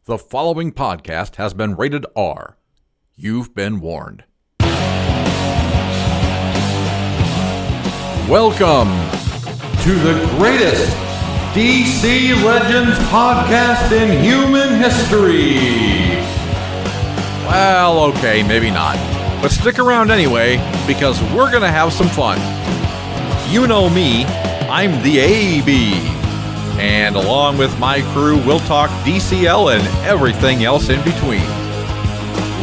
The following podcast has been rated R. You've been warned. Welcome to the greatest DC Legends podcast in human history. Well, okay, maybe not. But stick around anyway, because we're going to have some fun. You know me, I'm the AB. And along with my crew, we'll talk DCL and everything else in between.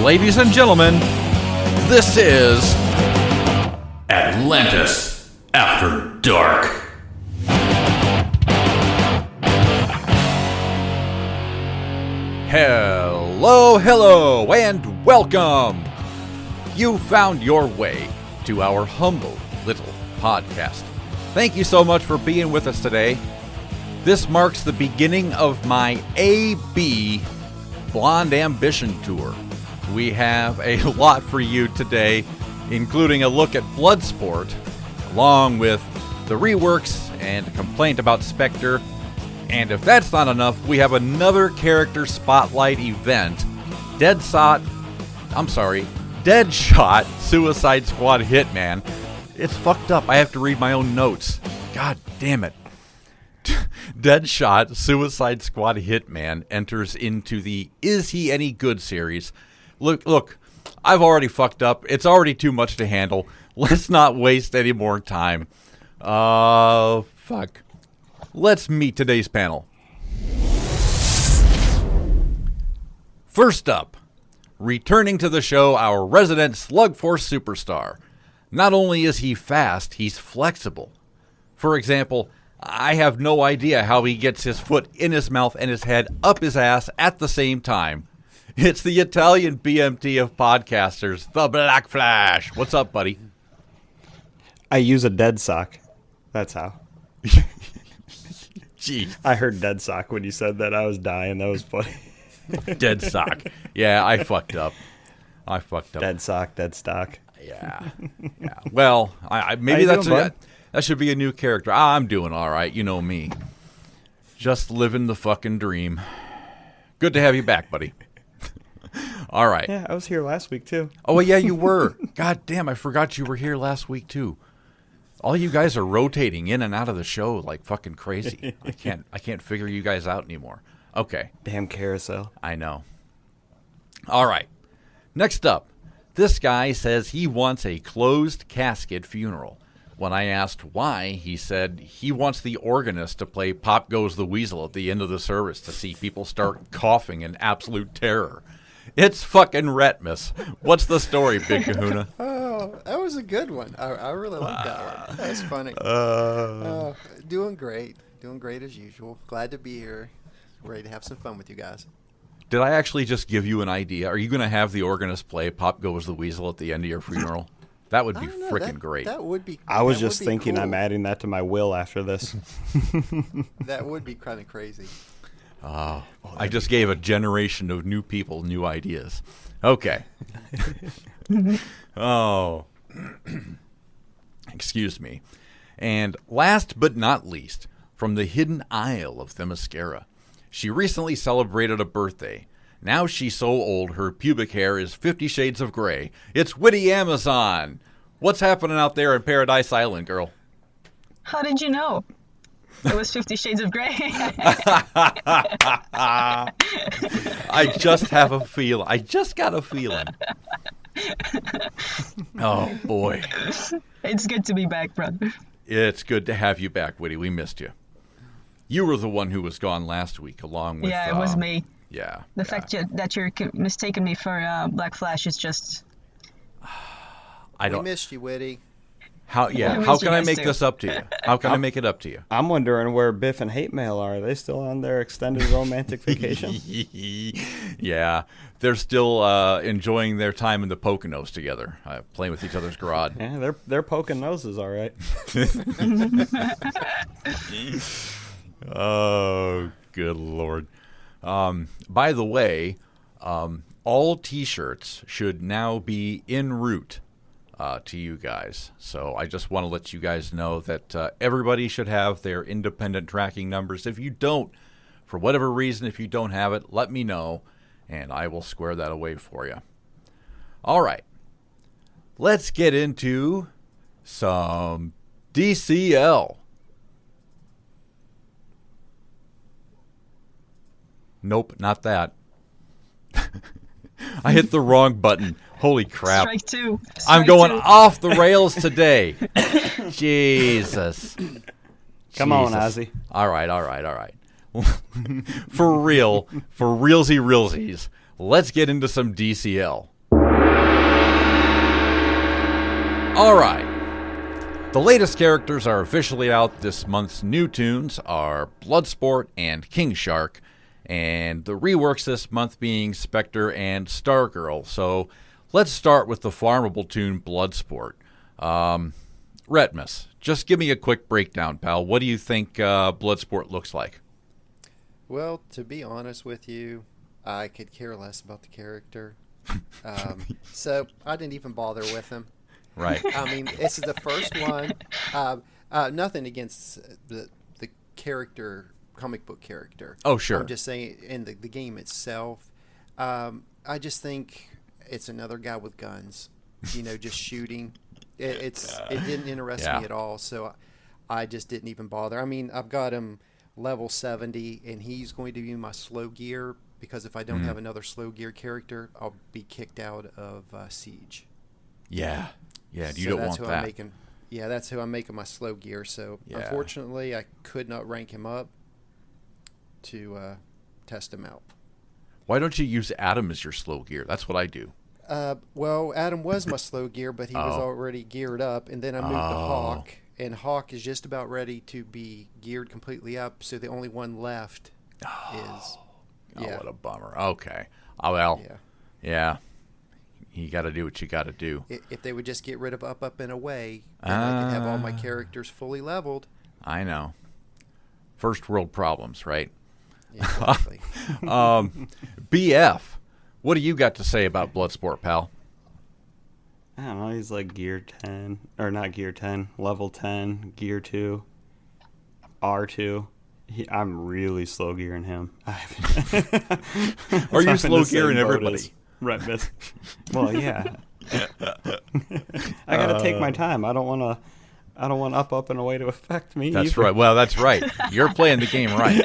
Ladies and gentlemen, this is Atlantis After Dark. Hello, and welcome. You found your way to our humble little podcast. Thank you so much for being with us today. This marks the beginning of my AB Blonde Ambition Tour. We have a lot for you today, including a look at Bloodsport, along with the reworks and a complaint about Spectre. And if that's not enough, we have another character spotlight event, Deadshot Suicide Squad Hitman. It's fucked up. I have to read my own notes. God damn it. Deadshot Suicide Squad Hitman enters into the Is He Any Good series. Look, I've already fucked up. It's already too much to handle. Let's not waste any more time. Fuck. Let's meet today's panel. First up, returning to the show, our resident Slug Force superstar. Not only is he fast, he's flexible. For example, I have no idea how he gets his foot in his mouth and his head up his ass at the same time. It's the Italian BMT of podcasters, the Black Flash. What's up, buddy? I use a dead sock. That's how. Jeez. I heard dead sock when you said that. I was dying. That was funny. Dead sock. Yeah, I fucked up. Dead sock, dead stock. Yeah. Well, maybe that should be a new character. I'm doing all right. You know me. Just living the fucking dream. Good to have you back, buddy. All right. Yeah, I was here last week, too. Oh, yeah, you were. God damn, I forgot you were here last week, too. All you guys are rotating in and out of the show like fucking crazy. I can't figure you guys out anymore. Okay. Damn carousel. I know. All right. Next up, this guy says he wants a closed casket funeral. When I asked why, he said he wants the organist to play Pop Goes the Weasel at the end of the service to see people start coughing in absolute terror. It's fucking Retmus. What's the story, Big Kahuna? Oh, that was a good one. I really like that one. That was funny. Doing great. Doing great as usual. Glad to be here. Ready to have some fun with you guys. Did I actually just give you an idea? Are you going to have the organist play Pop Goes the Weasel at the end of your funeral? That would be freaking great. That would be. I was just thinking cool. I'm adding that to my will after this. That would be kind of crazy. Oh, I just gave a generation of new people new ideas. Okay. Oh. Excuse me. And last but not least, from the hidden isle of Themyscira, she recently celebrated a birthday. Now she's so old, her pubic hair is 50 shades of gray. It's Witty Amazon. What's happening out there in Paradise Island, girl? How did you know? It was 50 Shades of Grey. I just have a feel. I just got a feeling. Oh, boy. It's good to be back, brother. It's good to have you back, Witty. We missed you. You were the one who was gone last week, along with... Yeah, it was me. Yeah. The fact that you're mistaking me for Black Flash is just... We missed you, Witty. How can I make this up to you? How can I make it up to you? I'm wondering where Biff and Hate Mail are. Are they still on their extended romantic vacation? Yeah, they're still enjoying their time in the Poconos together, playing with each other's garage. Yeah, they're poking noses, all right. Oh, good Lord. By the way, all T-shirts should now be en route to you guys. So I just want to let you guys know that everybody should have their independent tracking numbers. If you don't, For whatever reason, if you don't have it, let me know, and I will square that away for you. All right. Let's get into some DCL. Nope, not that. I hit the wrong button. Holy crap. Strike two. I'm Strike going two. off the rails today. Jesus. Come on, Jesus. Ozzy. All right. For real, for realsies, let's get into some DCL. All right. The latest characters are officially out. This month's new tunes are Bloodsport and King Shark, and the reworks this month being Spectre and Stargirl. So let's start with the farmable tune Bloodsport. Retmus, just give me a quick breakdown, pal. What do you think Bloodsport looks like? Well, to be honest with you, I could care less about the character. So I didn't even bother with him. Right. I mean, this is the first one. Nothing against the character, comic book character. Oh, sure. I'm just saying, in the game itself, I just think it's another guy with guns, just shooting. It didn't interest me at all, so I just didn't even bother. I mean, I've got him level 70, and he's going to be my slow gear, because if I don't have another slow gear character, I'll be kicked out of Siege. Yeah, you So don't that's want who that. I'm making. Yeah, that's who I'm making my slow gear. So unfortunately, I could not rank him up to test him out. Why don't you use Adam as your slow gear? That's what I do. Well, Adam was my slow gear, but he was already geared up, and then I moved to Hawk, and Hawk is just about ready to be geared completely up. So the only one left is. Yeah. Oh, what a bummer. Okay. Oh, well. Yeah. You got to do what you got to do. If they would just get rid of up, and away, then I could have all my characters fully leveled. I know. First world problems, right? Yeah, exactly. BF, what do you got to say about Bloodsport, pal? I don't know. He's like gear 10, or not gear 10, level 10, gear 2, R2. I'm really slow gearing him. Are you slow gearing everybody? Retmus. Well, yeah. I gotta take my time. I don't want up and away to affect me. That's either. right. Well, that's right. You're playing the game right.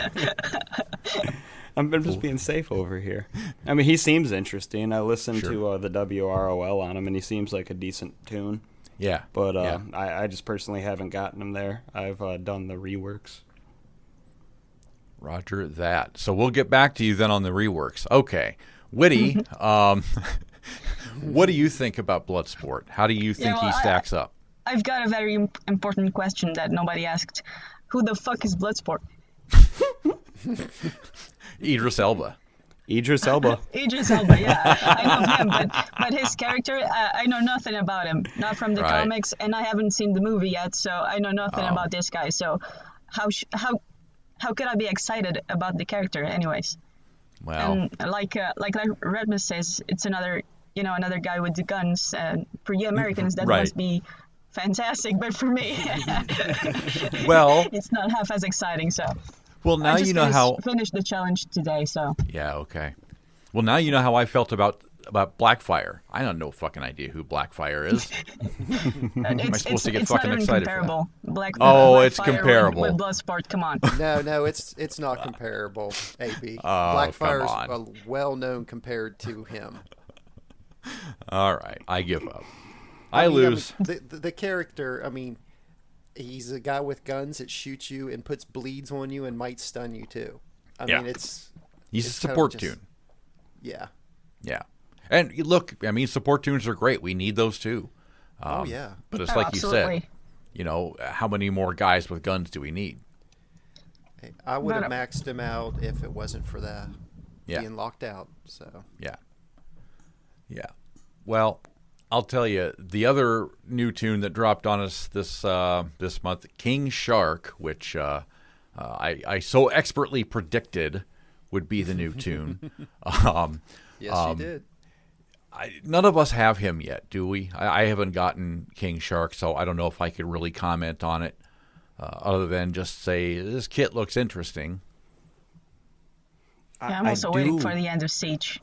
I'm just being safe over here. I mean, he seems interesting. I listened to the WROL on him, and he seems like a decent tune. Yeah. But I just personally haven't gotten him there. I've done the reworks. Roger that. So we'll get back to you then on the reworks. Okay. Witty, what do you think about Bloodsport? How do you think he stacks up? I've got a very important question that nobody asked. Who the fuck is Bloodsport? Idris Elba. Idris Elba. Idris Elba, yeah. I know him, but his character, I know nothing about him. Not from the comics, and I haven't seen the movie yet, so I know nothing about this guy. So how could I be excited about the character anyways? Well, and like Redmus says, it's another guy with the guns. And for you Americans, that must be fantastic. But for me, well, it's not half as exciting. So, well, now you know how finished the challenge today. So yeah, okay. Well, now you know how I felt about Blackfire. I don't no fucking idea who Blackfire is. Am I supposed to get fucking excited for that? Blackfire it's comparable. With Bloodsport, come on. No, it's not comparable, AB. Oh, Blackfire's well-known compared to him. All right, I give up. I lose. The character, I mean, he's a guy with guns that shoots you and puts bleeds on you and might stun you too. I mean, he's a support tune. Yeah. Yeah. And look, I mean, support tunes are great. We need those too. But it's like you said, how many more guys with guns do we need? Hey, I would have maxed him out if it wasn't for that being locked out. So yeah. Well, I'll tell you, the other new tune that dropped on us this month, King Shark, which I so expertly predicted would be the new tune. Yes, you did. None of us have him yet, do we? I haven't gotten King Shark, so I don't know if I could really comment on it, other than just say this kit looks interesting. Yeah, I'm also waiting for the end of Siege.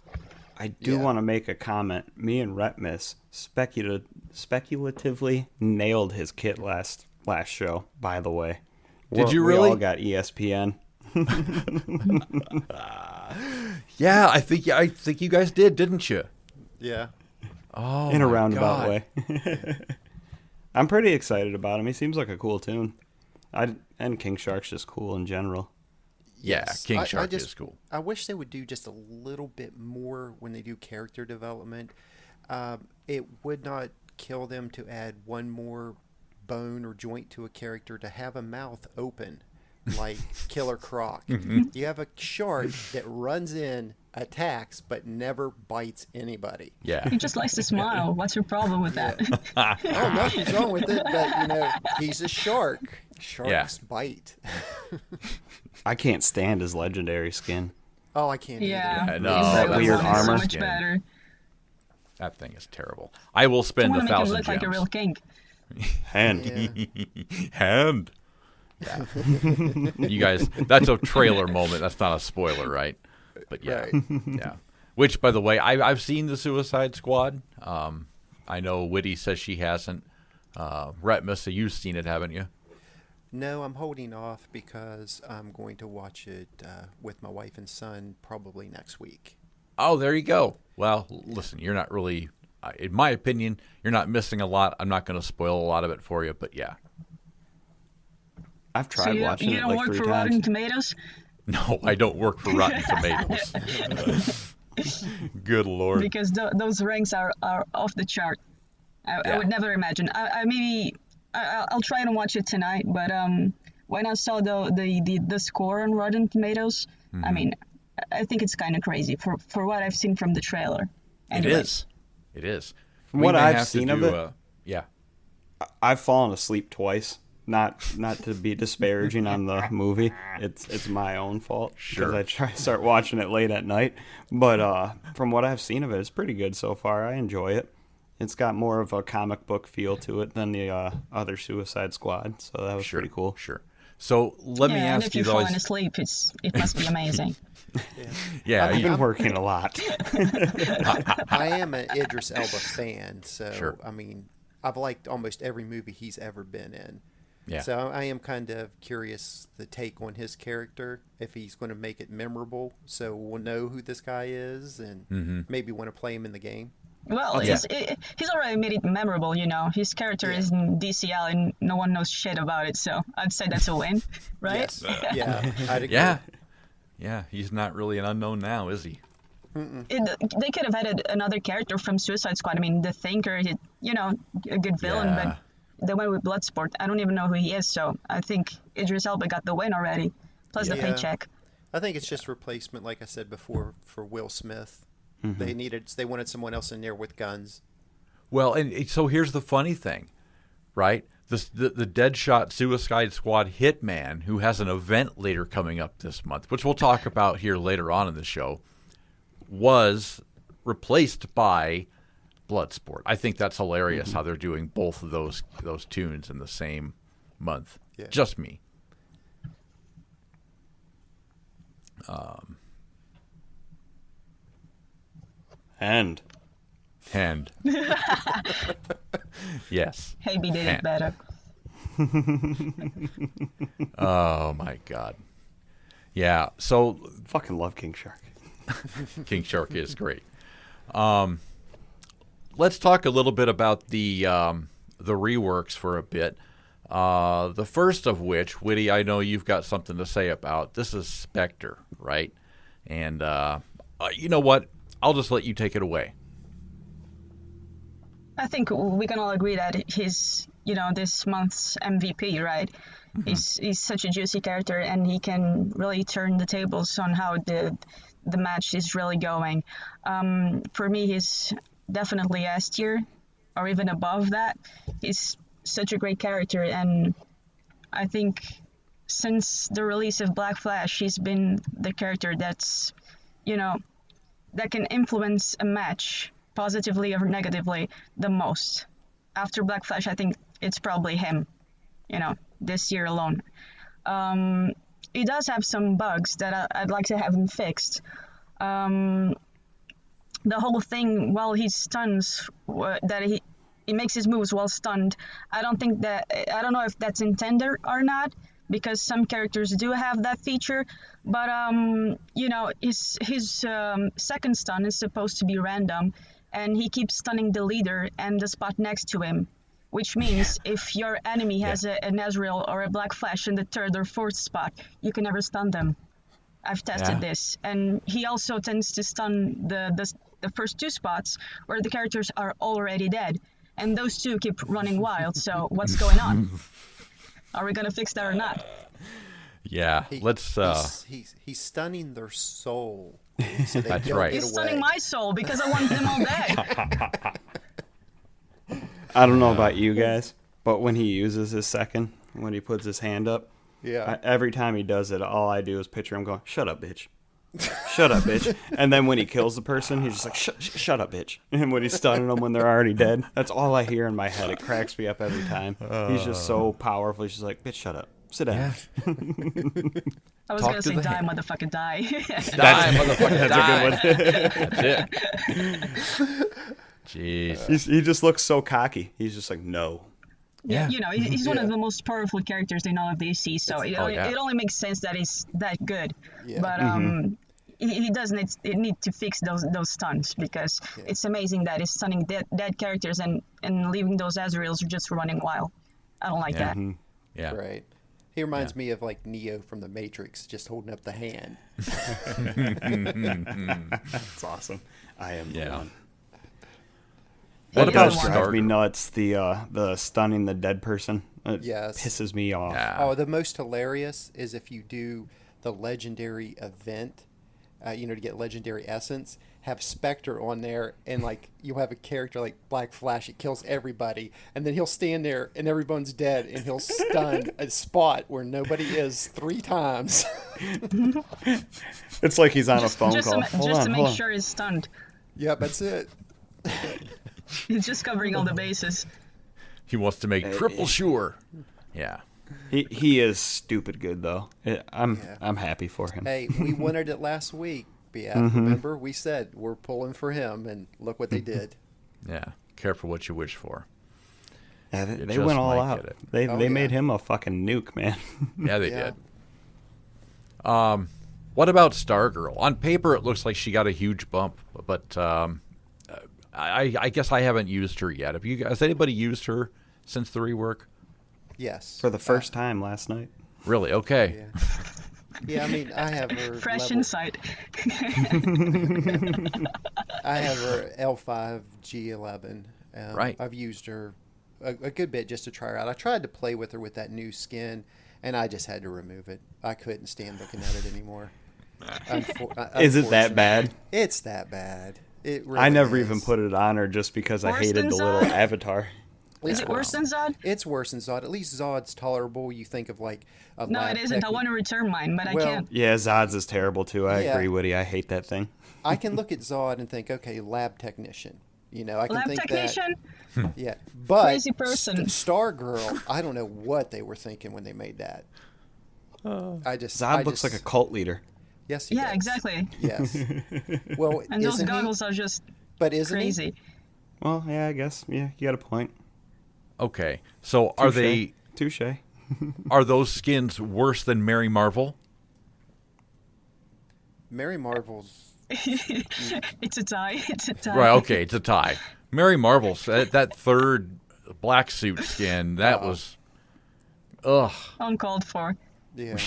I do want to make a comment. Me and Retmus speculatively nailed his kit last show, by the way. Did you really? We all got ESPN. Yeah, I think you guys did, didn't you? Yeah. Oh, in a roundabout way. I'm pretty excited about him. He seems like a cool tune. And King Shark's just cool in general. Yeah, King Shark is cool. I wish they would do just a little bit more when they do character development. It would not kill them to add one more bone or joint to a character to have a mouth open like Killer Croc. You have a shark that runs in, attacks, but never bites anybody. Yeah. He just likes to smile. What's your problem with that? Oh, nothing's wrong with it, but he's a shark. Sharks bite. I can't stand his legendary skin. Oh, I can't Yeah, no, that weird armor. So much better. That thing is terrible. I will spend I want to 1,000 make him look gems. like a real king. Hand. Yeah. You guys, that's a trailer moment. That's not a spoiler, right? But yeah, yeah. Which, by the way, I've seen the Suicide Squad. I know Whitty says she hasn't. Retmus, you've seen it, haven't you? No, I'm holding off because I'm going to watch it with my wife and son probably next week. Oh, there you go. Well, listen, you're not really, in my opinion, you're not missing a lot. I'm not going to spoil a lot of it for you, but yeah. I've tried watching it like 3 times. You don't work for Rotten Tomatoes? No, I don't work for Rotten Tomatoes. Good Lord. Because those ranks are off the chart. I would never imagine. I'll try and watch it tonight, but when I saw the score on Rotten Tomatoes, I mean, I think it's kind of crazy for what I've seen from the trailer. Anyway. It is. From what I've seen of it, yeah. I've fallen asleep twice. Not to be disparaging on the movie. It's my own fault because I try to start watching it late at night. But from what I've seen of it, it's pretty good so far. I enjoy it. It's got more of a comic book feel to it than the other Suicide Squad, so that was pretty cool. Sure. So let me ask you, if you're falling asleep, it must be amazing. Yeah, I've been working a lot. I am an Idris Elba fan, so I mean, I've liked almost every movie he's ever been in. Yeah. So I am kind of curious the take on his character, if he's going to make it memorable, so we'll know who this guy is and maybe want to play him in the game. Well, he's already made it memorable, you know. His character is in DCL and no one knows shit about it, so I'd say that's a win, right? Yes. Yeah, I'd agree. Yeah, he's not really an unknown now, is he? They could have added another character from Suicide Squad. I mean, the Thinker, a good villain, but they went with Bloodsport. I don't even know who he is, so I think Idris Elba got the win already, plus the paycheck. I think it's just replacement, like I said before, for Will Smith. They wanted someone else in there with guns. Well, and so here's the funny thing, right? The Deadshot Suicide Squad hitman, who has an event later coming up this month, which we'll talk about here later on in the show, was replaced by Bloodsport. I think that's hilarious how they're doing both of those tunes in the same month. Yeah. Just me. Hand. Yes. Haby did it better. Oh my God. Yeah. So fucking love King Shark. King Shark is great. Let's talk a little bit about the reworks for a bit. The first of which, Whitty, I know you've got something to say about. This is Spectre, right? And you know what? I'll just let you take it away. I think we can all agree that he's, this month's MVP, right? He's such a juicy character, and he can really turn the tables on how the match is really going. For me, he's definitely S tier, or even above that. He's such a great character, and I think since the release of Black Flash, he's been the character that's, that can influence a match positively or negatively the most. After Black Flash, I think it's probably him, this year alone. it does have some bugs that I'd like to have him fixed. The whole thing while he stuns, that he makes his moves while stunned. I don't know if that's intended or not, because some characters do have that feature, but his second stun is supposed to be random, and he keeps stunning the leader and the spot next to him, which means if your enemy has an Ezreal or a Black Flash in the third or fourth spot, you can never stun them. I've tested this, and he also tends to stun the first two spots where the characters are already dead, and those two keep running wild. So what's going on? Are we gonna fix that or not? Yeah, let's. He's stunning their soul. So That's right. He's stunning my soul because I want them all dead. I don't know about you guys, but when he uses his second, when he puts his hand up, every time he does it, all I do is picture him going, "Shut up, bitch." Shut up, bitch. And then when he kills the person, he's just like, shut up, bitch. And when he's stunning them when they're already dead, that's all I hear in my head. It cracks me up every time. He's just so powerful. He's just like, bitch, shut up. Sit down. I was going to say, die, motherfucker, die. Die, motherfucker, die. That's a good one. That's it. Jeez. He just looks so cocky. He's just like, no. Yeah. He's one of the most powerful characters in all of DC, so it only makes sense that he's that good. Yeah. But he does need to fix those stuns, because it's amazing that he's stunning dead characters and leaving those Ezreals just running wild. I don't like that. Yeah. Right. He reminds me of like Neo from the Matrix, just holding up the hand. That's awesome. I am the one. What about drives me nuts? The stunning the dead person. It yes. pisses me off. Yeah. Oh, the most hilarious is if you do the legendary event, to get legendary essence, have Spectre on there, and like you'll have a character like Black Flash, it kills everybody, and then he'll stand there and everyone's dead, and he'll stun a spot where nobody is 3 times. It's like he's on a phone call. Just to make sure he's stunned. Yep, that's it. He's just covering all the bases. He wants to make triple sure. Yeah. He is stupid good though. I'm happy for him. Hey, we wanted it last week, BF. Remember, we said we're pulling for him, and look what they did. Yeah. Careful what you wish for. Yeah, they went all out. They made him a fucking nuke, man. Yeah, they did. What about Stargirl? On paper, it looks like she got a huge bump, but I guess I haven't used her yet. Has anybody used her since the rework? Yes. For the first time last night. Really? Okay. Yeah, I mean, I have her fresh insight. I have her L5 G11. Right. I've used her a good bit just to try her out. I tried to play with her with that new skin, and I just had to remove it. I couldn't stand looking at it anymore. Is it that bad? It's that bad. It really I never even put it on her just because I hated the little avatar. Is it worse than Zod? It's worse than Zod. At least Zod's tolerable. You think of like a No, it isn't. I want to return mine, but I can't. Yeah, Zod's is terrible too. I agree, Woody. I hate that thing. I can look at Zod and think, okay, lab technician. I can lab think technician? that. Yeah, but crazy person. Stargirl, I don't know what they were thinking when they made that. Zod looks like a cult leader. Yes, he does. Exactly. Yes. Well, and those goggles are just crazy. Well, yeah, I guess. Yeah, you got a point. Okay, so are they... Touche. Are those skins worse than Mary Marvel? Mary Marvel's... It's a tie. It's a tie. Right, okay, it's a tie. Mary Marvel's, that third black suit skin, that was... Ugh. Uncalled for. Yeah.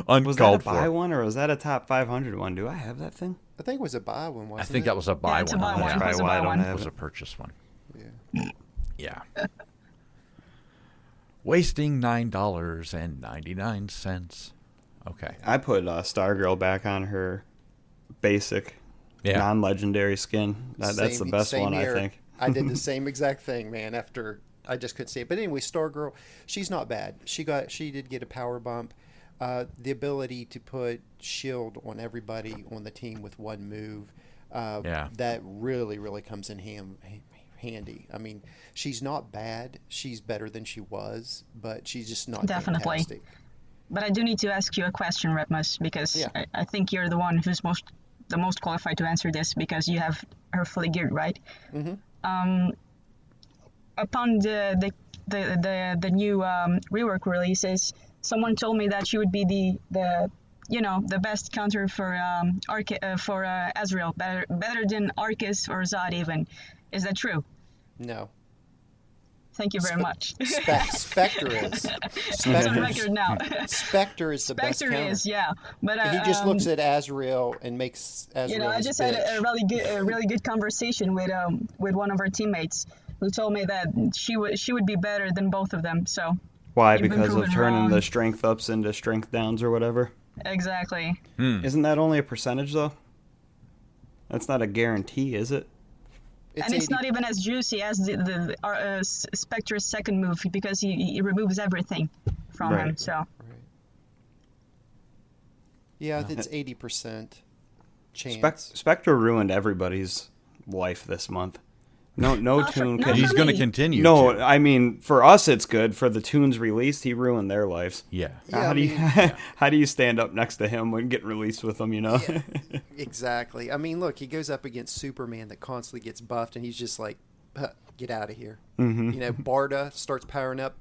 Was that a buy one, or was that a top 500 one? Do I have that thing? I think it was a buy one, wasn't it? I think that was a buy one. That's why I don't have it. It was a purchase one. Yeah. Yeah. Wasting $9.99. Okay. I put Stargirl back on her basic, non-legendary skin. That's the best one, here. I think. I did the same exact thing, man. After I just couldn't see it. But anyway, Stargirl, she's not bad. She did get a power bump. The ability to put shield on everybody on the team with one move. That really, really comes in handy. I mean, she's not bad. She's better than she was, but she's just not fantastic. But I do need to ask you a question, Redmus, because Yeah. I think you're the one who's the most qualified to answer this because you have her fully geared, right? Mm-hmm. Upon the new rework releases, someone told me that she would be the best counter for Azrael, better than Arcus or Zod even. Is that true? No. Thank you very much. Spectre is. It's on record now. Spectre is the best Spectre counter. is, yeah. But He just looks at Azrael and makes Azrael I his just bitch. had a really good conversation with one of our teammates who told me that she would be better than both of them. So Why? you've been Because of proven turning wrong. the strength ups into strength downs or whatever? Exactly. Isn't that only a percentage, though? That's not a guarantee, is it? And it's not even as juicy as the Spectre's second move because he removes everything from him. Right. So Right. Yeah, it's 80% chance. Spectre ruined everybody's life this month. No Not for- tune not can. for He's going to me. continue. No, to. I mean for us it's good. For the tunes released, he ruined their lives. Yeah. Yeah, how I do you mean- how do you stand up next to him when getting released with him? You know. Yeah, exactly. I mean, look, he goes up against Superman that constantly gets buffed, and he's just like, "Huh, get out of here." Mm-hmm. You know, Barda starts powering up,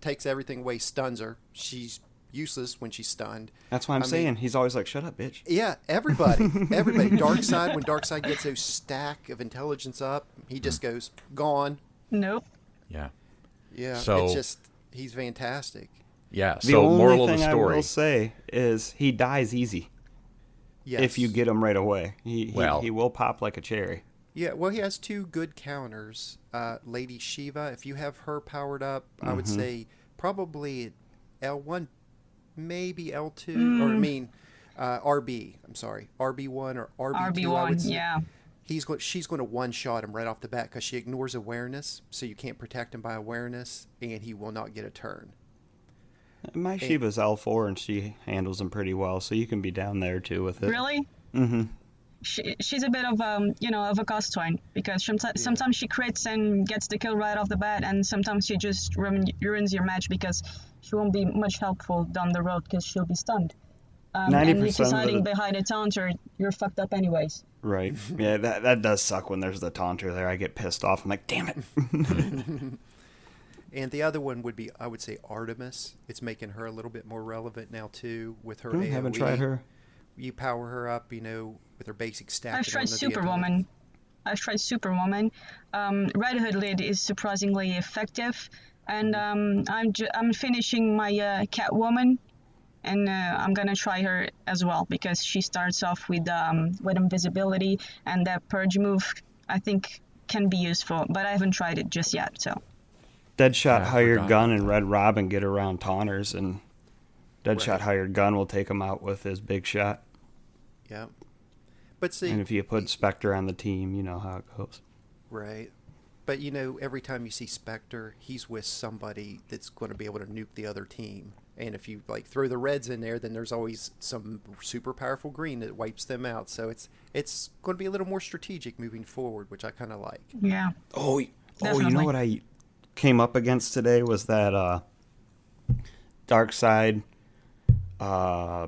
takes everything away, stuns her. She's useless when she's stunned. That's why I'm I saying mean- he's always like, "Shut up, bitch." Yeah, everybody. Darkseid, when Darkseid gets those stack of intelligence up, he just goes, gone. nope. Yeah. Yeah, So- it's just, he's fantastic. Yeah. The So only moral of thing the I story. will say is he dies easy Yes. if you get him right away. He will pop like a cherry. Yeah, well, he has two good counters. Lady Shiva, if you have her powered up, I would say probably L1, maybe L2, or I mean RB. I'm sorry, RB1 or RB2. I would RB1, say. yeah. She's going to one-shot him right off the bat because she ignores awareness, so you can't protect him by awareness, and he will not get a turn. My Shiva's L4 and she handles him pretty well, so you can be down there too with it. Really? Mm-hmm. She's a bit of of a cost twin because sometimes she crits and gets the kill right off the bat, and sometimes she just ruins your match because she won't be much helpful down the road because she'll be stunned. And 90% if she's of hiding the- behind a taunter, you're fucked up anyways. Right. Yeah, that does suck when there's the taunter there. I get pissed off. I'm like, damn it. And the other one would be, I would say, Artemis. It's making her a little bit more relevant now, too, with her I AoE. haven't tried her. You power her up, with her basic stat. I've tried Superwoman. Red Hood Lid is surprisingly effective, and I'm finishing my Catwoman, and I'm gonna try her as well because she starts off with invisibility, and that purge move I think can be useful, but I haven't tried it just yet. So Deadshot I hired forgot gun about and Red Robin get around taunters, and Deadshot Right. hired gun will take him out with his big shot. Yeah. But see, And if you put Spectre on the team, you know how it goes. right. But, every time you see Spectre, he's with somebody that's going to be able to nuke the other team. And if you, throw the reds in there, then there's always some super powerful green that wipes them out. So it's going to be a little more strategic moving forward, which I kind of like. yeah, Oh, you know Definitely. what I came up against today was that Darkseid,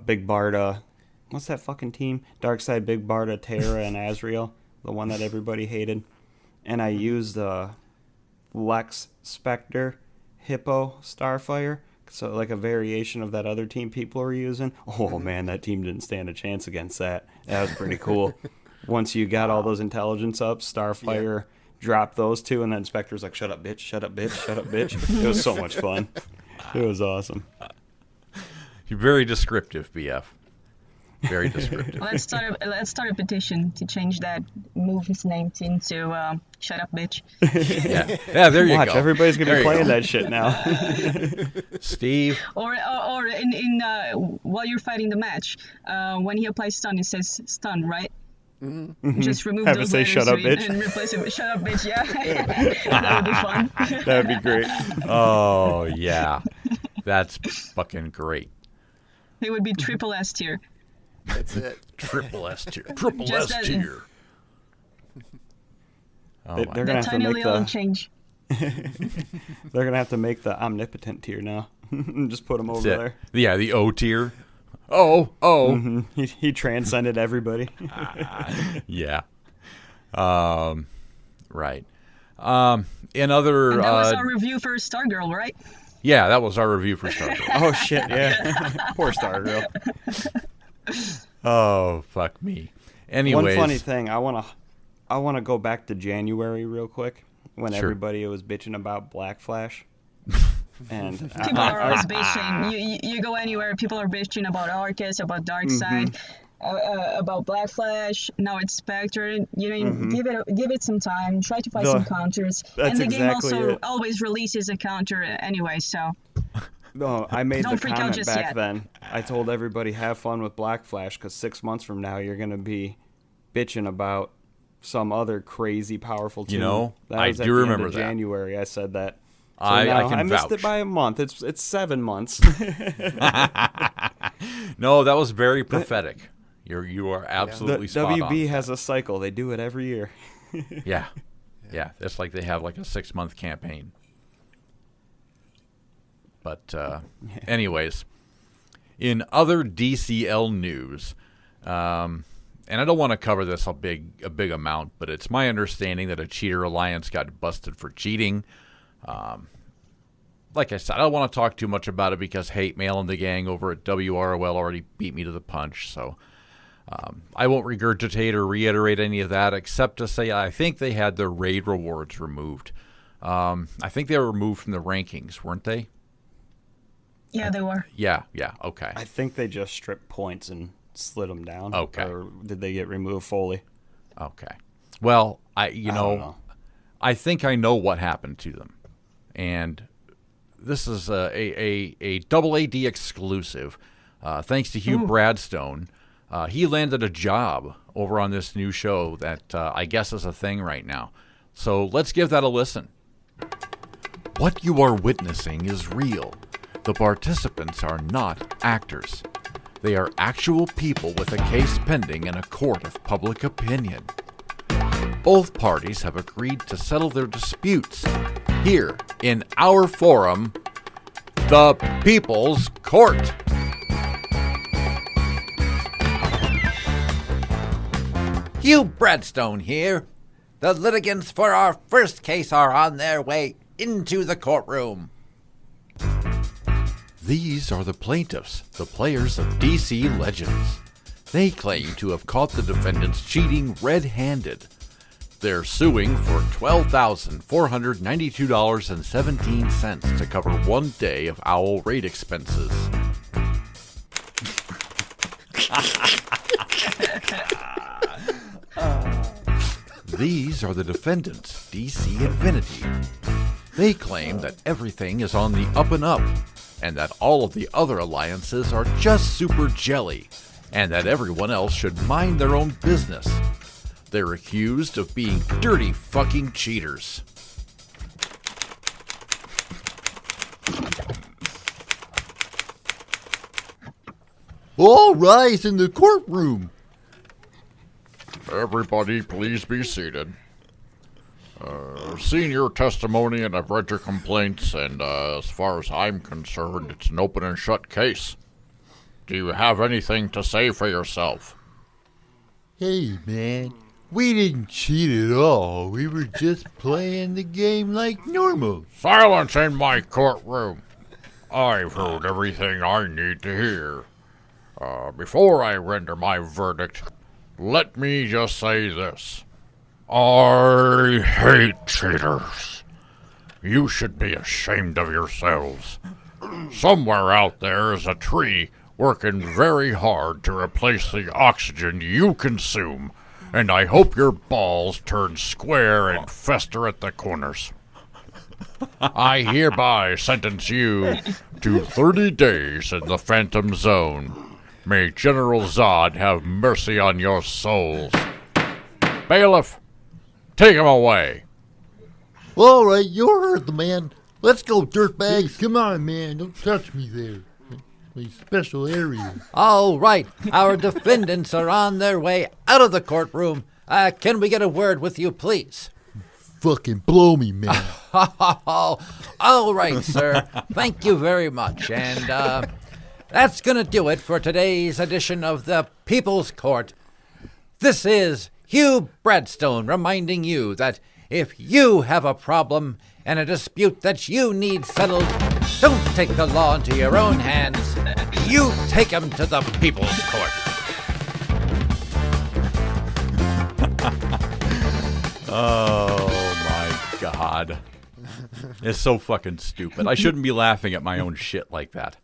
Big Barda. What's that fucking team? Darkseid, Big Barda, Terra, and Azrael, the one that everybody hated. And I used Lex, Spectre, Hippo, Starfire. So like a variation of that other team people were using. Oh man, that team didn't stand a chance against that. That was pretty cool. Once you got all those intelligence up, Starfire dropped those two, and then Spectre's like, "Shut up, bitch! Shut up, bitch! Shut up, bitch!" It was so much fun. It was awesome. You're very descriptive, BF. Very descriptive. let's start a petition to change that move's name into "Shut Up, Bitch." Yeah, there you Watch, go. everybody's gonna There be you playing go. that shit now. Steve. Or in while you're fighting the match, when he applies stun, it says stun, right? Just remove Have it those say, letters "Shut up, and- bitch." and replace it with "Shut Up, Bitch." Yeah, that would be fun. That'd be great. Oh, yeah. That's fucking great. It would be triple S tier. That's it. Triple S tier. Triple Just S as- tier. Oh, They're my. gonna That have to tiny make little the change. they're gonna have to make the omnipotent tier now. and just put him over there. Yeah, the O tier. Oh. Mm-hmm. He transcended everybody. Yeah. Right. In other... And that was our review for Stargirl, right? Yeah, that was our review for Stargirl. Oh, shit, yeah. Poor Stargirl. Oh, fuck me. Anyways. One funny thing, I want to go back to January real quick when everybody was bitching about Black Flash. And people are always bitching. You go anywhere, people are bitching about Arcus, about Darkseid, about Black Flash. Now it's Spectre. Give it some time. Try to find some counters. And the game also always releases a counter anyway. So. No, I made the comment back then. I told everybody have fun with Black Flash because 6 months from now you're gonna be bitching about some other crazy powerful team. I do remember that. January, I said that. So I missed it by a month. It's 7 months. No, that was very prophetic. You are absolutely spot on. WB has a cycle. They do it every year. Yeah. It's like they have like a 6-month campaign. But anyways, in other DCL news, and I don't want to cover this a big amount, but it's my understanding that a cheater alliance got busted for cheating. Like I said, I don't want to talk too much about it because Hate Mail and the gang over at WROL already beat me to the punch. So I won't regurgitate or reiterate any of that except to say I think they had their raid rewards removed. I think they were removed from the rankings, weren't they? Yeah, they were. Yeah, okay. I think they just stripped points and slid them down. Okay. Or did they get removed fully? Okay. Well, I don't know. I think I know what happened to them. And this is a double AD exclusive. Thanks to Hugh Bradstone. He landed a job over on this new show that I guess is a thing right now. So let's give that a listen. What you are witnessing is real. The participants are not actors. They are actual people with a case pending in a court of public opinion. Both parties have agreed to settle their disputes here in our forum, the People's Court. Hugh Bradstone here. The litigants for our first case are on their way into the courtroom. These are the plaintiffs, the players of DC Legends. They claim to have caught the defendants cheating red-handed. They're suing for $12,492.17 to cover 1 day of OWL raid expenses. These are the defendants, DC Infinity. They claim that everything is on the up and up, and that all of the other alliances are just super jelly, and that everyone else should mind their own business. They're accused of being dirty fucking cheaters. All rise in the courtroom. Everybody, please be seated. I've seen your testimony and I've read your complaints, and as far as I'm concerned, it's an open and shut case. Do you have anything to say for yourself? Hey, man. We didn't cheat at all. We were just playing the game like normal. Silence in my courtroom. I've heard everything I need to hear. Before I render my verdict, let me just say this. I hate cheaters. You should be ashamed of yourselves. Somewhere out there is a tree working very hard to replace the oxygen you consume, and I hope your balls turn square and fester at the corners. I hereby sentence you to 30 days in the Phantom Zone. May General Zod have mercy on your souls. Bailiff, take him away. All right, you heard the man. Let's go, dirtbags. Come on, man. Don't touch me there. My special area. All right, our defendants are on their way out of the courtroom. Can we get a word with you, please? fucking blow me, man. All right, sir. Thank you very much. And that's going to do it for today's edition of the People's Court. This is Hugh Bradstone reminding you that if you have a problem and a dispute that you need settled, don't take the law into your own hands. You take them to the People's Court. Oh, my God. It's so fucking stupid. I shouldn't be laughing at my own shit like that.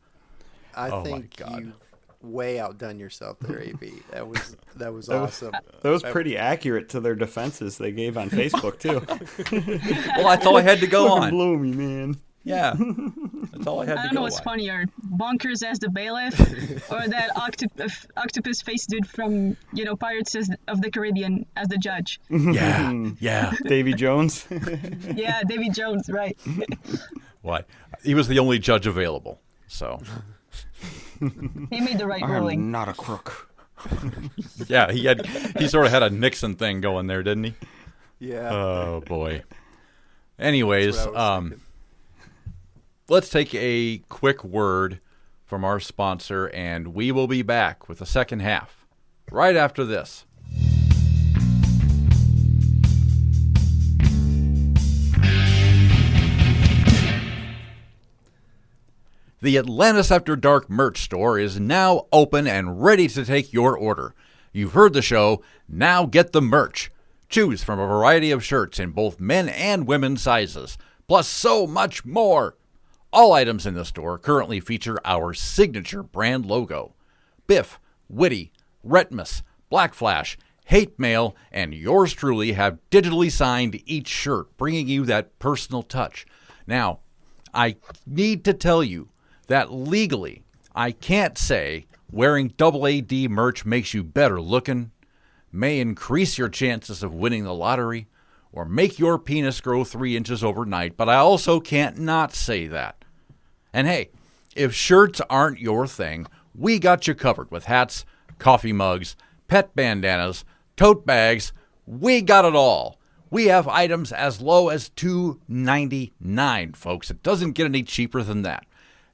I think you've way outdone yourself there, AB. That was awesome. That was pretty accurate to their defenses they gave on Facebook, too. Well, that's all I had to go on. Blow me, man. Yeah. That's all I had to go on. I don't know what's funnier, Bonkers as the bailiff, or that octopus face dude from Pirates of the Caribbean as the judge. Yeah. Davy Jones. Yeah, Davy Jones, right? Why? He was the only judge available, so. He made the right ruling. I'm not a crook. Yeah, he sort of had a Nixon thing going there, didn't he? Yeah. Oh boy. Anyways, let's take a quick word from our sponsor, and we will be back with the second half right after this. The Atlantis After Dark merch store is now open and ready to take your order. You've heard the show, now get the merch. Choose from a variety of shirts in both men and women's sizes, plus so much more. All items in the store currently feature our signature brand logo. Biff, Witty, Retmus, Black Flash, Hate Mail, and yours truly have digitally signed each shirt, bringing you that personal touch. Now, I need to tell you that legally, I can't say wearing AAD merch makes you better looking, may increase your chances of winning the lottery, or make your penis grow 3 inches overnight, but I also can't not say that. And hey, if shirts aren't your thing, we got you covered with hats, coffee mugs, pet bandanas, tote bags. We got it all. We have items as low as $2.99, folks. It doesn't get any cheaper than that.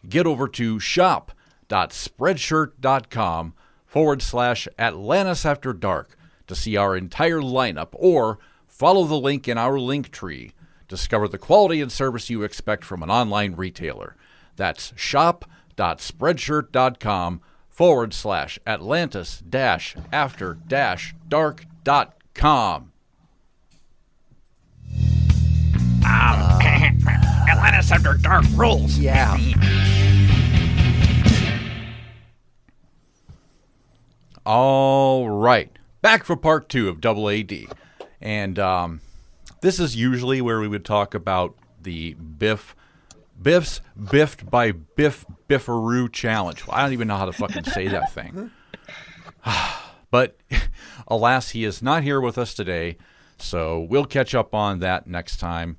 Get over to shop.spreadshirt.com/Atlantis After Dark to see our entire lineup, or follow the link in our link tree. Discover the quality and service you expect from an online retailer. That's shop.spreadshirt.com/Atlantis-After-Dark.com. Atlantis After Dark rules. Yeah. All right. Back for part 2 of AAD. And this is usually where we would talk about the Biff's Biffed by Biff Biffaroo challenge. Well, I don't even know how to fucking say that thing. But alas, he is not here with us today, so we'll catch up on that next time.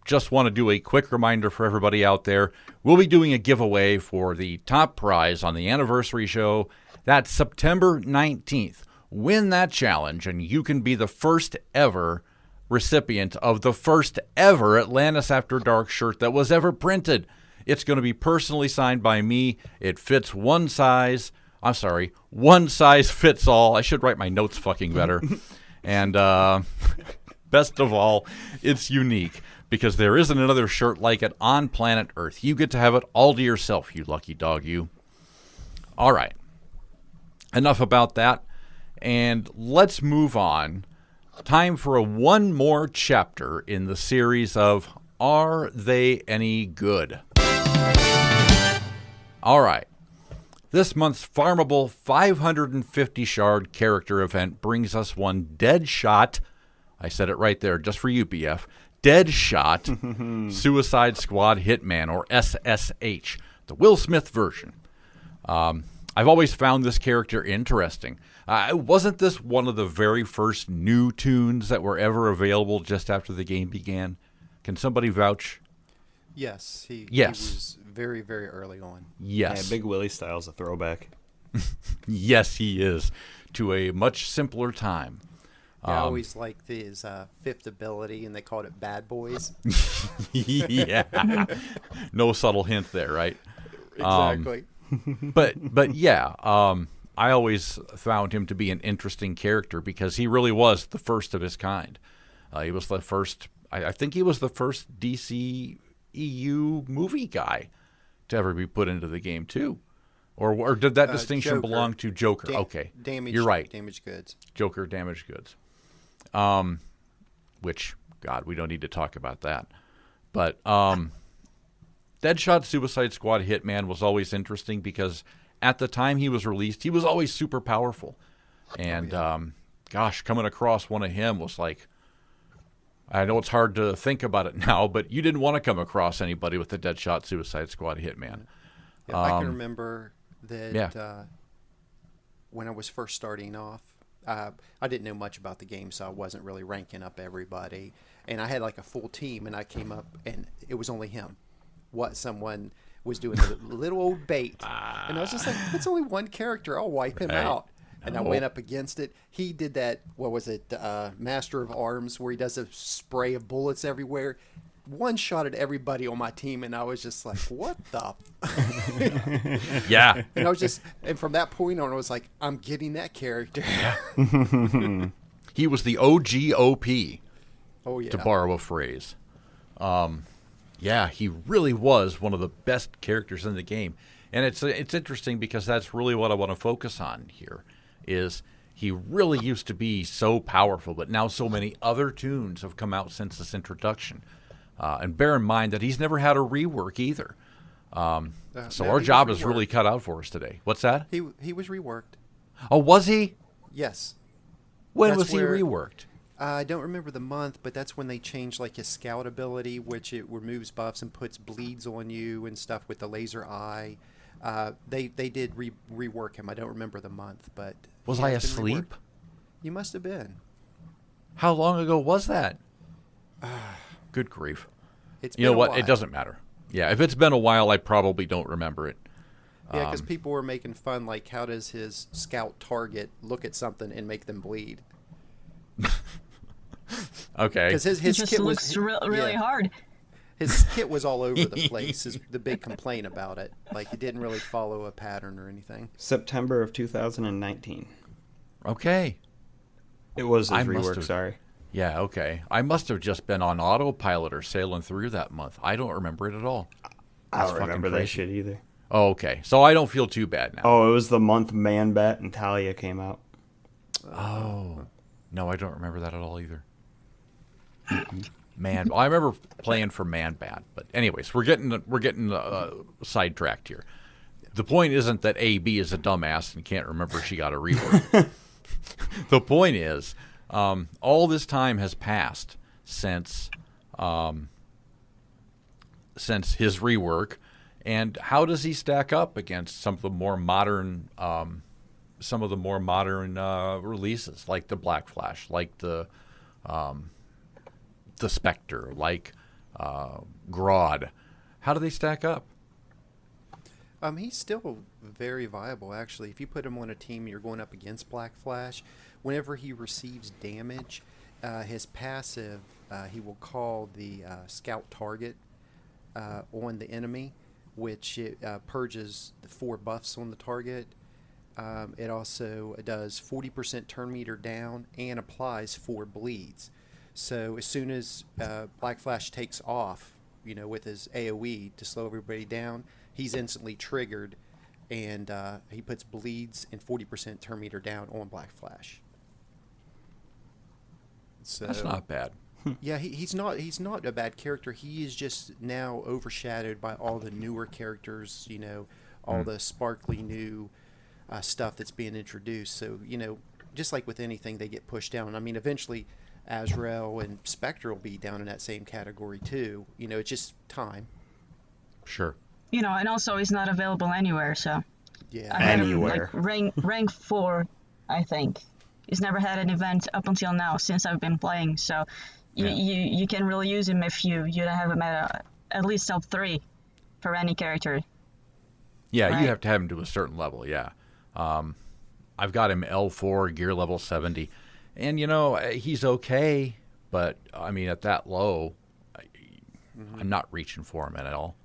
Just want to do a quick reminder for everybody out there. We'll be doing a giveaway for the top prize on the anniversary show. That's September 19th. Win that challenge, and you can be the first ever recipient of the first ever Atlantis After Dark shirt that was ever printed. It's going to be personally signed by me. It fits one size fits all. I should write my notes fucking better. And best of all, it's unique because there isn't another shirt like it on planet Earth. You get to have it all to yourself, you lucky dog, you. All right. Enough about that. And let's move on. Time for one more chapter in the series of Are They Any Good? All right. This month's farmable 550 shard character event brings us one Deadshot. I said it right there just for you, BF. Deadshot Suicide Squad Hitman, or SSH, the Will Smith version. I've always found this character interesting. Wasn't this one of the very first new tunes that were ever available just after the game began? Can somebody vouch? Yes. He was very, very early on. Yes. Yeah, Big Willie style's a throwback. Yes, he is. To a much simpler time. I always liked his fifth ability, and they called it Bad Boys. Yeah. No subtle hint there, right? Exactly. But yeah, I always found him to be an interesting character because he really was the first of his kind. He was the first, I think he was the first DC EU movie guy to ever be put into the game too. Or did that distinction Joker. belong to Joker? Okay, Damaged, you're right. Damaged goods. Joker, damaged goods. Which, God, we don't need to talk about that. But Deadshot Suicide Squad Hitman was always interesting because at the time he was released, he was always super powerful. And, gosh, coming across one of him was like, I know it's hard to think about it now, but you didn't want to come across anybody with the Deadshot Suicide Squad Hitman. Yeah, I can remember that when I was first starting off, I didn't know much about the game, so I wasn't really ranking up everybody. And I had like a full team, and I came up, and it was only him. Someone was doing a little old bait. And I was just like, that's only one character. I'll wipe him out. And I went up against it. He did that, what was it, Master of Arms, where he does a spray of bullets everywhere. One-shotted everybody on my team, and I was just like, what the? Yeah. And I was just, and from that point on, I was like, I'm getting that character. He was the OG OP, Oh, yeah. to borrow a phrase. Yeah, he really was one of the best characters in the game. And it's interesting because that's really what I want to focus on here, is he really used to be so powerful, but now so many other tunes have come out since this introduction. And bear in mind that he's never had a rework either. So no, our he job was is really cut out for us today. What's that? He was reworked. Oh, was he? Yes. When That's was he where- reworked? I don't remember the month, but that's when they changed like his scout ability, which it removes buffs and puts bleeds on you and stuff with the laser eye. They did rework him. I don't remember the month, but Was he I has been asleep? reworked. You must have been. How long ago was that? Good grief. It's You know been a what? while. It doesn't matter. Yeah, if it's been a while, I probably don't remember it. Yeah, because people were making fun, like, how does his scout target look at something and make them bleed? Okay. Because his It just kit looks was really yeah. hard. His kit was all over the place. Is the big complaint about it. Like, it didn't really follow a pattern or anything. September of 2019. Okay. It was his I must rework, have- sorry. Yeah, okay. I must have just been on autopilot or sailing through that month. I don't remember it at all. I That's don't fucking remember that crazy. shit either. Oh, okay. So I don't feel too bad now. Oh, it was the month Man Bat and Talia came out. Oh. No, I don't remember that at all either. Man, I remember playing for Man Bat, but anyways, we're getting sidetracked here. The point isn't that AB is a dumbass and can't remember she got a rework. The point is, all this time has passed since his rework, and how does he stack up against some of the more modern releases, like the Black Flash, like the Spectre, like Grodd? How do they stack up? He's still very viable, actually. If you put him on a team, you're going up against Black Flash. Whenever he receives damage, his passive, he will call the scout target on the enemy, which it purges the 4 buffs on the target. It also does 40% turn meter down and applies 4 bleeds. So as soon as Black Flash takes off, with his AoE to slow everybody down, he's instantly triggered, and he puts bleeds and 40% turn meter down on Black Flash. So That's not bad. yeah, he's not a bad character. He is just now overshadowed by all the newer characters, all the sparkly new stuff that's being introduced. So, just like with anything, they get pushed down. I mean, eventually Azrael and Spectre will be down in that same category too. It's just time. Sure. And also he's not available anywhere, so Yeah. I had him, Anywhere. rank 4, I think. He's never had an event up until now since I've been playing, so you can really use him if you don't have him at least top 3 for any character. Yeah, Right. you have to have him to a certain level, yeah. I've got him L4, gear level 70, And, he's okay, but, I mean, at that low, I'm not reaching for him at all.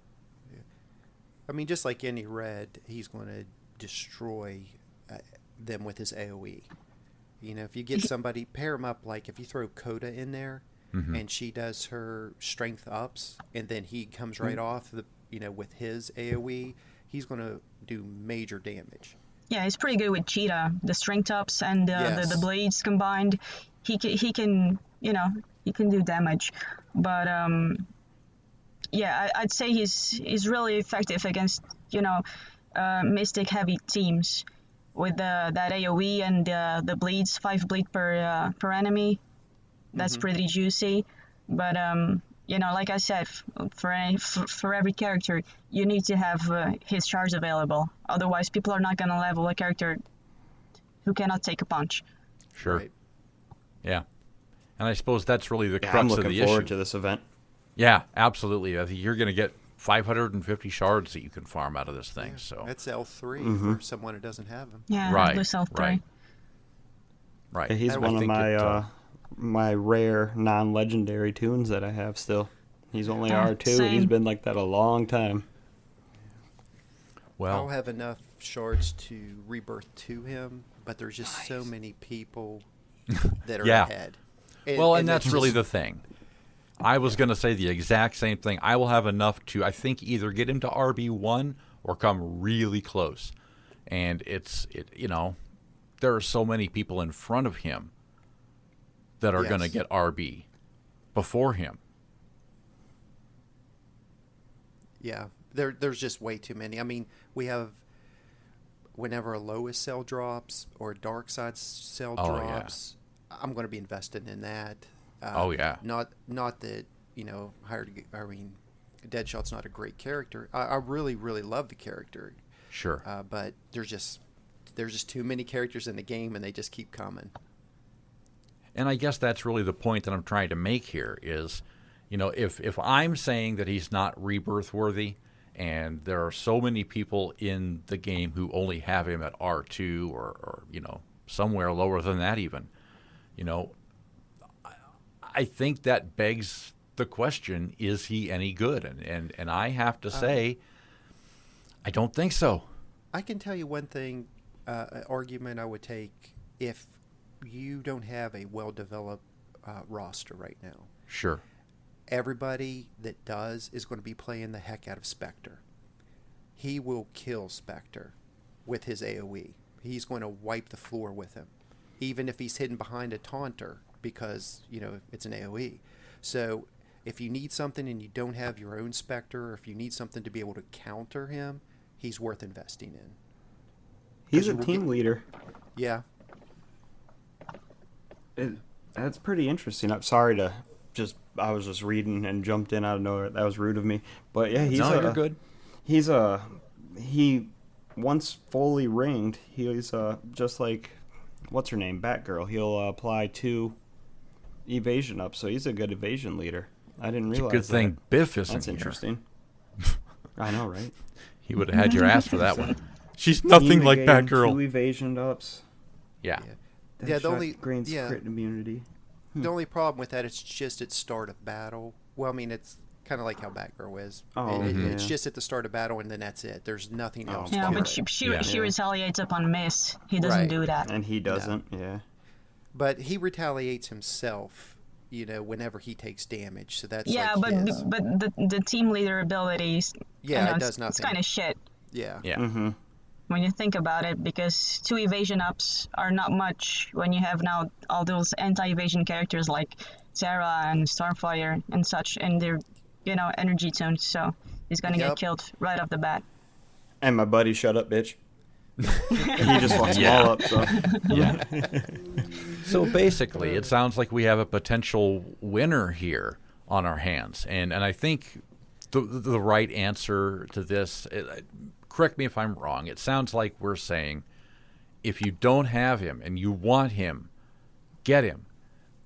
I mean, just like any red, he's going to destroy them with his AoE. If you get somebody, pair him up, like if you throw Coda in there, and she does her strength ups, and then he comes right off, with his AoE, he's going to do major damage. Yeah, he's pretty good with Cheetah. The strength ups and the blades combined, he can do damage. But I'd say he's really effective against mystic heavy teams with that AoE and the bleeds, 5 bleed per enemy. That's pretty juicy. But like I said, for every character, you need to have his shards available. Otherwise, people are not going to level a character who cannot take a punch. Sure. Right. Yeah. And I suppose that's really the crux I'm of the looking issue. forward to this event. Yeah, absolutely. I think you're going to get 550 shards that you can farm out of this thing. So That's L3 for someone who doesn't have them. Yeah, Right, Blue Self 3. right. Right. Yeah, he's one of my my rare non-legendary tunes that I have still. He's only R2. Same. He's been like that a long time. Well, I'll have enough shards to rebirth to him, but there's just so many people that are Yeah. ahead. and that's really the thing. I was going to say the exact same thing. I will have enough to, I think, either get him to RB1 or come really close. And there are so many people in front of him that are going to get RB before him. Yeah, there's just way too many. I mean, we have, whenever a lowest cell drops or a dark side cell drops, I'm going to be invested in that. Not that, Deadshot's not a great character. I really, really love the character. Sure. But there's just too many characters in the game, and they just keep coming. And I guess that's really the point that I'm trying to make here is, if I'm saying that he's not rebirth worthy, and there are so many people in the game who only have him at R2 or somewhere lower than that even, I think that begs the question, is he any good? And I have to say, I don't think so. I can tell you one thing, an argument I would take if you don't have a well-developed roster right now. Sure. Everybody that does is going to be playing the heck out of Spectre. He will kill Spectre with his AoE. He's going to wipe the floor with him, even if he's hidden behind a taunter because, it's an AoE. So if you need something and you don't have your own Spectre, or if you need something to be able to counter him, he's worth investing in. He's a team leader. Yeah. That's pretty interesting. I'm sorry to I was just reading and jumped in out of nowhere. That was rude of me. But yeah, you're good. He once fully ringed, he's just like, what's her name, Batgirl. He'll apply 2 evasion up, so he's a good evasion leader. I didn't realize It's a good thing Biff isn't That's here. interesting. I know, right? He would have had your ass for that one. She's nothing like Batgirl. 2 evasion ups. Yeah. That the only gains crit immunity. The only problem with that is just at start of battle. Well, I mean, it's kind of like how Batgirl is. It's just at the start of battle, and then that's it. There's nothing else. Yeah, to but it. she retaliates upon miss. He doesn't do that. And he doesn't, yeah. But he retaliates himself, whenever he takes damage. So that's but his. the team leader abilities. It does nothing. It's kind of shit. Yeah. Mm-hmm. When you think about it, because 2 evasion ups are not much when you have now all those anti-evasion characters like Terra and Starfire and such, and they're, energy tunes, so he's gonna get killed right off the bat. And my buddy, shut up, bitch. He just fucks them all up, so. Yeah. So basically, it sounds like we have a potential winner here on our hands. And I think the right answer to this, correct me if I'm wrong, it sounds like we're saying if you don't have him and you want him, get him.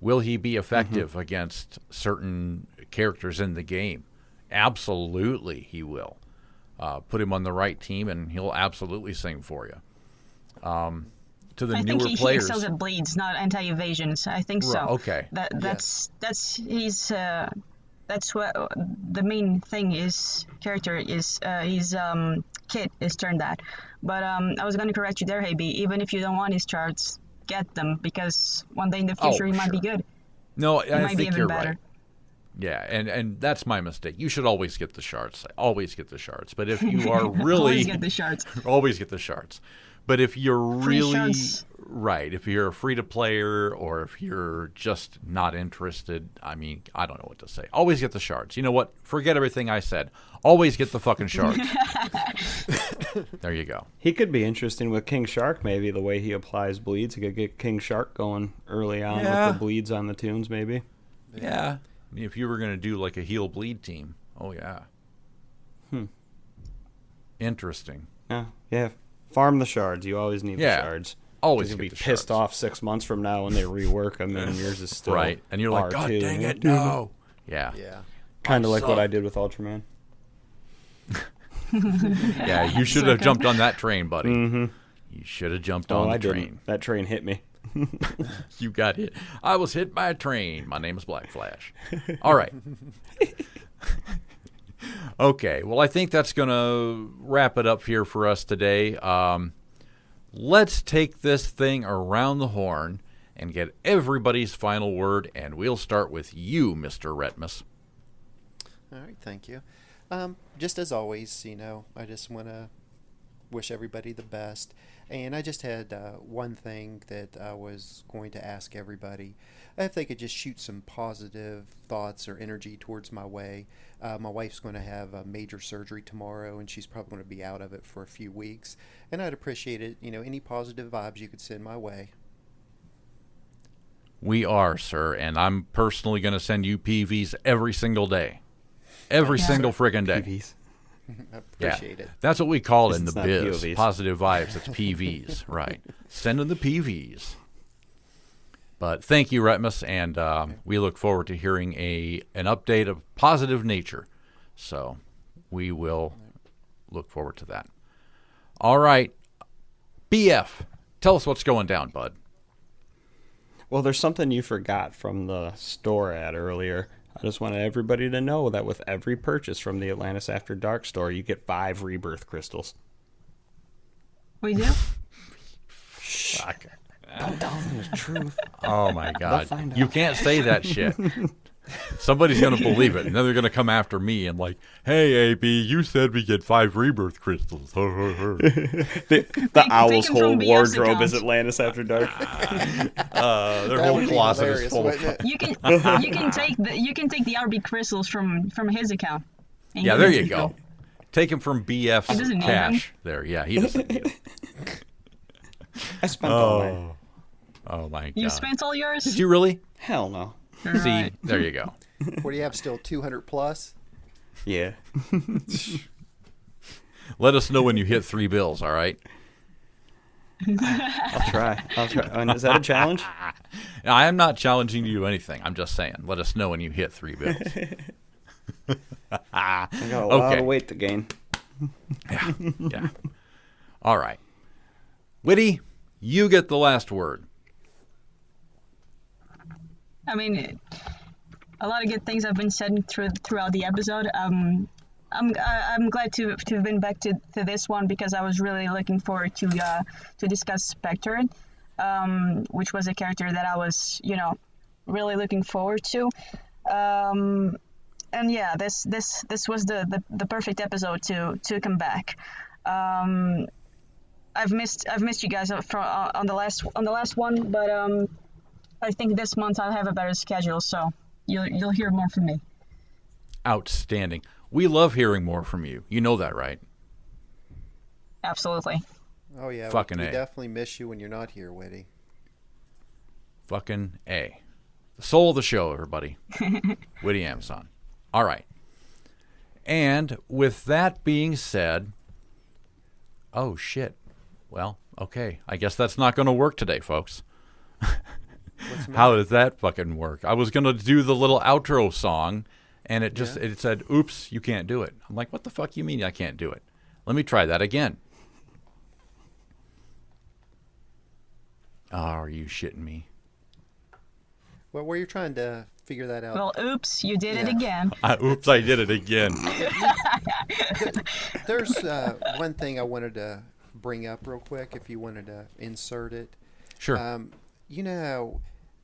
Will he be effective against certain characters in the game? Absolutely he will. Put him on the right team and he'll absolutely sing for you. to the I newer think he players. excels at bleeds, not anti-evasions. I think so. Okay. That's what the main thing is. Character is his kit is turned that. But I was going to correct you there, Hey-B. Even if you don't want his charts, get them, because one day in the future he might be good. No, He I might be think even you're better. right. Yeah, and that's my mistake. You should always get the shards. Always get the shards. But if you are really Always get the shards. always get the shards. But if you're Free really shards. right, if you're a free to player or if you're just not interested, I mean, I don't know what to say. Always get the shards. You know what? Forget everything I said. Always get the fucking shards. There you go. He could be interesting with King Shark, maybe, the way he applies bleeds. He could get King Shark going early on Yeah. with the bleeds on the tunes, maybe. Yeah. I mean, if you were going to do like a heal bleed team. Oh, yeah. Interesting. Yeah. Farm the shards. You always need Yeah. the shards. Always You'll get be the pissed shards. off 6 months from now when they rework them and yours is still Right. And you're like, God R2. dang it, no. Yeah. Yeah. Kind of like what suck. I did with Ultraman. Yeah, you should have jumped on that train, buddy. Mm-hmm. You should have jumped Oh, on the I train. didn't. That train hit me. You got hit. I was hit by a train. My name is Black Flash. All right. Okay. Well, I think that's going to wrap it up here for us today. Let's take this thing around the horn and get everybody's final word, and we'll start with you, Mr. Retmus. All right, thank you. Just as always, I just want to wish everybody the best. And I just had one thing that I was going to ask everybody. If they could just shoot some positive thoughts or energy towards my way. My wife's going to have a major surgery tomorrow, and she's probably going to be out of it for a few weeks. And I'd appreciate it, any positive vibes you could send my way. We are, sir, and I'm personally going to send you PVs every single day. Every single friggin' day. PVs. I appreciate it. That's what we call it in the It's not biz. POVs. Positive vibes. It's PVs, right. Sending the PVs. But thank you, Retmus, and we look forward to hearing an update of positive nature. So we will look forward to that. All right. BF, tell us what's going down, bud. Well, there's something you forgot from the store ad earlier. I just wanted everybody to know that with every purchase from the Atlantis After Dark store, you get 5 rebirth crystals. We do? Fuck. Don't tell them the truth. Oh, my God. find You out. can't say that shit. Somebody's going to believe it, and then they're going to come after me and like, hey, AB, you said we get 5 rebirth crystals. The owl's them from whole BS wardrobe accounts. is Atlantis After Dark. Their That whole would be closet is hilarious, full of... wouldn't it? You can take the RB crystals from his account. And Yeah, he there doesn't you go. need Take him from BF's He doesn't need cash. There, yeah, he doesn't need it. I spent all mine. Oh, my God. You spent all yours? Did you really? Hell no. See, Right. there you go. What do you have still, 200 plus? Yeah. Let us know when you hit 3 bills, all right? I'll try. Is that a challenge? I am not challenging you to anything. I'm just saying, let us know when you hit 3 bills. I got a lot Okay. of weight to gain. Yeah. All right. Whitty, you get the last word. I mean, a lot of good things have been said throughout the episode. I'm glad to have been back to this one because I was really looking forward to discuss Spectre, which was a character that I was really looking forward to. And yeah, this was the perfect episode to come back. I've missed you guys on the last one, but I think this month I'll have a better schedule, so you'll hear more from me. Outstanding. We love hearing more from you. You know that, right? Absolutely. Oh, yeah. Fucking we A. definitely miss you when you're not here, Whitty. Fucking A. The soul of the show, everybody. Whitty Amazon. All right. And with that being said, oh, shit. Well, okay. I guess that's not going to work today, folks. How does that fucking work? I was going to do the little outro song, and it said, oops, you can't do it. I'm like, what the fuck you mean I can't do it? Let me try that again. Oh, are you shitting me? Well, where you're trying to figure that out. Well, oops, you did it again. Oops, I did it again. There's one thing I wanted to bring up real quick if you wanted to insert it. Sure. You know how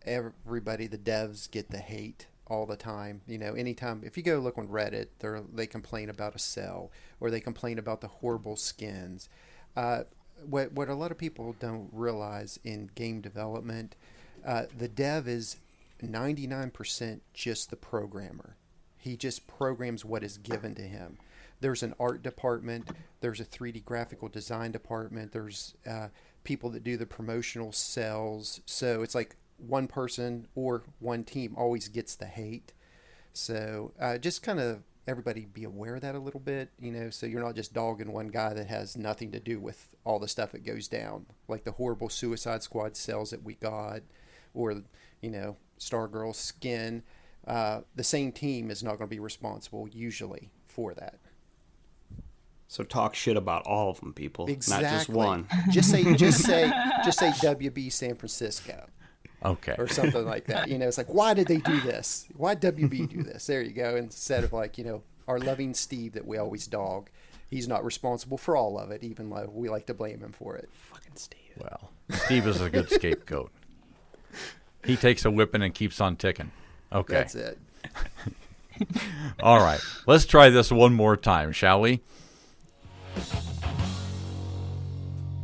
everybody, the devs, get the hate all the time. You know, anytime, if you go look on Reddit, they complain about a cell or they complain about the horrible skins. What a lot of people don't realize in game development, the dev is 99% just the programmer. He just programs what is given to him. There's an art department. There's a 3D graphical design department. There's people that do the promotional cells. So it's like one person or one team always gets the hate. So just kind of everybody be aware of that a little bit, you know, so you're not just dogging one guy that has nothing to do with all the stuff that goes down, like the horrible Suicide Squad cells that we got, or, you know, Stargirl's skin. The same team is not going to be responsible usually for that. So talk shit about all of them, people, Exactly. not just one. Just say WB San Francisco. Okay. Or something like that. You know, it's like, why did they do this? Why WB do this? There you go. Instead of like, you know, our loving Steve that we always dog. He's not responsible for all of it, even though we like to blame him for it. Fucking Steve. Well, Steve is a good scapegoat. He takes a whipping and keeps on ticking. Okay. That's it. All right. Let's try this one more time, shall we?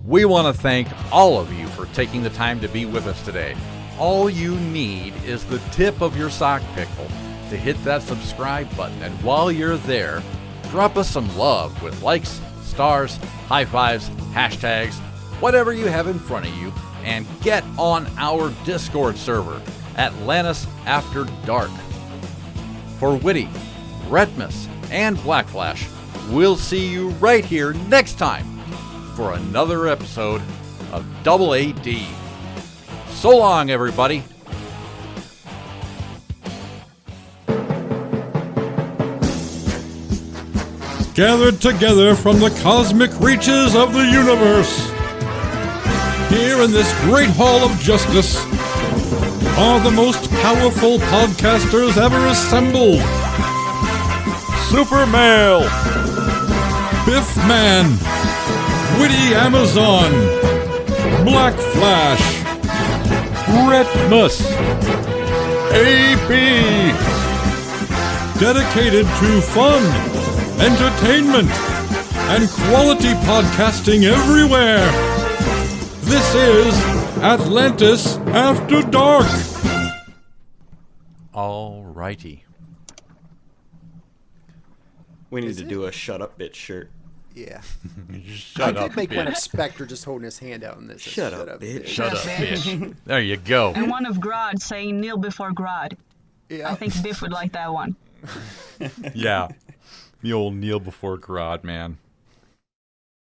We want to thank all of you for taking the time to be with us today. All you need is the tip of your sock pickle to hit that subscribe button. And while you're there, drop us some love with likes, stars, high fives, hashtags, whatever you have in front of you, and get on our Discord server, Atlantis After Dark. For Witty, Retmus, and Black Flash, we'll see you right here next time for another episode of Double AD. So long, everybody. Gathered together from the cosmic reaches of the universe, here in this great hall of justice, are the most powerful podcasters ever assembled. Super Male, Biff Man, Witty Amazon, Black Flash, Retmus, AB, dedicated to fun, entertainment, and quality podcasting everywhere. This is Atlantis After Dark. All righty. We need to do a shut up bitch shirt. Yeah. Shut I up, did make one of bitch. Spectre just holding his hand out in this. Shut up, bitch. Shut up, bitch. There you go. And one of Grodd saying kneel before Grodd. Yeah. I think Biff would like that one. Yeah. The old kneel before Grodd, man.